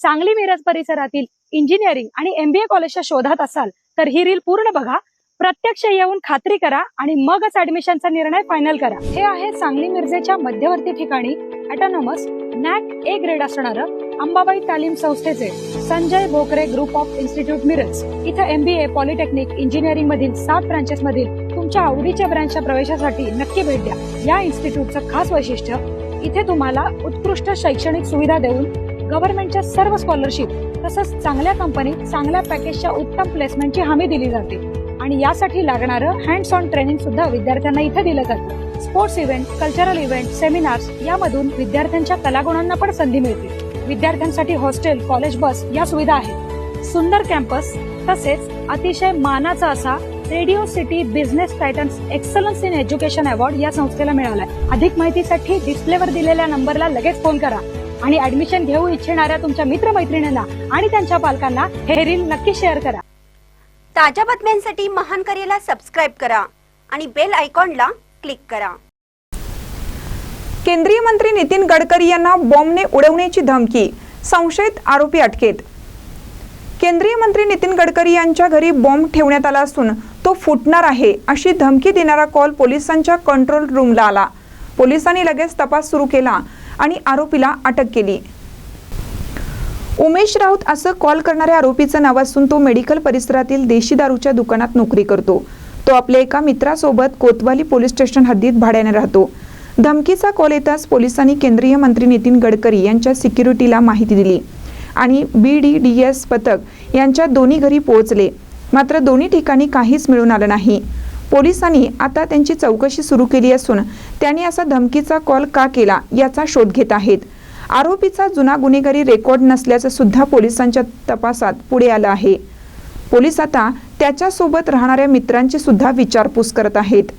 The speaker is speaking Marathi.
सांगली मिरज परिसरातील इंजिनिअरिंग आणि MBA कॉलेजच्या शोधात असाल तर ही रील पूर्ण बघा, प्रत्यक्ष येऊन खात्री करा आणि मगच ऍडमिशनचा निर्णय फायनल करा। हे आहे सांगली मिरजेच्या मध्यवर्ती ठिकाणी ऑटोनॉमस NAC A ग्रेड असणारं अंबाबाई तालीम संस्थेचे Sanjay Bhokare group of institute Miraj. इथे MBA, पॉलिटेक्निक, इंजिनिअरिंग मधील 7 ब्रांचेस मधील तुमच्या आवडीच्या ब्रँचच्या प्रवेशासाठी नक्की भेट द्या। या इन्स्टिट्यूटचं खास वैशिष्ट्य, इथे तुम्हाला उत्कृष्ट शैक्षणिक सुविधा देऊन गव्हर्नमेंटच्या सर्व स्कॉलरशिप तसंच चांगल्या कंपनीत चांगल्या पॅकेजच्या उत्तम प्लेसमेंटची हमी दिली जाते आणि यासाठी लागणारं हँड्स ऑन ट्रेनिंग सुद्धा विद्यार्थ्यांना इथे दिलं जातं। Sports event, cultural event, seminars यामधून विद्यार्थ्यांच्या कलागुणांना पण संधी मिळते। विद्यार्थ्यांसाठी हॉस्टेल, कॉलेज बस या सुविधा आहेत। सुंदर कॅम्पस तसेच अतिशय मानाचा असा radio city business Titans excellence in education award या संस्थेला मिळालाय। अधिक माहितीसाठी डिस्प्लेवर दिलेल्या नंबरला लगेच फोन करा आणि ऍडमिशन घेऊ इच्छिणाऱ्या तुमच्या मित्रमैत्रिणींना आणि त्यांच्या पालकांना हे रील नक्की शेअर करा। ताज्या बातम्यांसाठी महान करेला सबस्क्राइब करा आणि बेल आयकॉनला क्लिक करा। केंद्रीय मंत्री नितीन गडकरी यांना बॉम्बने उडवण्याची धमकी, संशयित आरोपी अटकेत। केंद्रीय मंत्री नितीन गडकरी यांच्या घरी बॉम्ब ठेवण्यात आला असून तो फुटणार आहे अशी धमकी देणारा कॉल पोलिसांच्या कंट्रोल रूमला आला। पोलिसांनी लगेच तपास सुरू केला आणि आरोपीला अटक केली। उमेश राऊत असं कॉल करणाऱ्या आरोपीचं नाव असून तो मेडिकल परिसरातील देशी दारूच्या दुकानात नोकरी करतो। तो आपल्या एका मित्रासोबत कोतवाली पोलीस स्टेशन हद्दीत भाड्याने राहतो। धमकीचा कॉल येताच पोलिसांनी केंद्रीय मंत्री नितीन गडकरी यांच्या सिक्युरिटीला माहिती दिली आणि BDDS पथक यांच्या दोन्ही घरी पोहोचले। मात्र दोन्ही ठिकाणी काहीच मिळून आलं नाही। पोलिसांनी आता त्यांची चौकशी सुरू केली असून त्यांनी असा धमकीचा कॉल का केला याचा शोध घेत आहेत। आरोपीचा जुना गुन्हेगारी रेकॉर्ड नसल्याचं सुद्धा पोलिसांच्या तपासात पुढे आलं आहे। पोलीस आता त्याच्यासोबत राहणाऱ्या मित्रांची सुद्धा विचारपूस करत आहेत।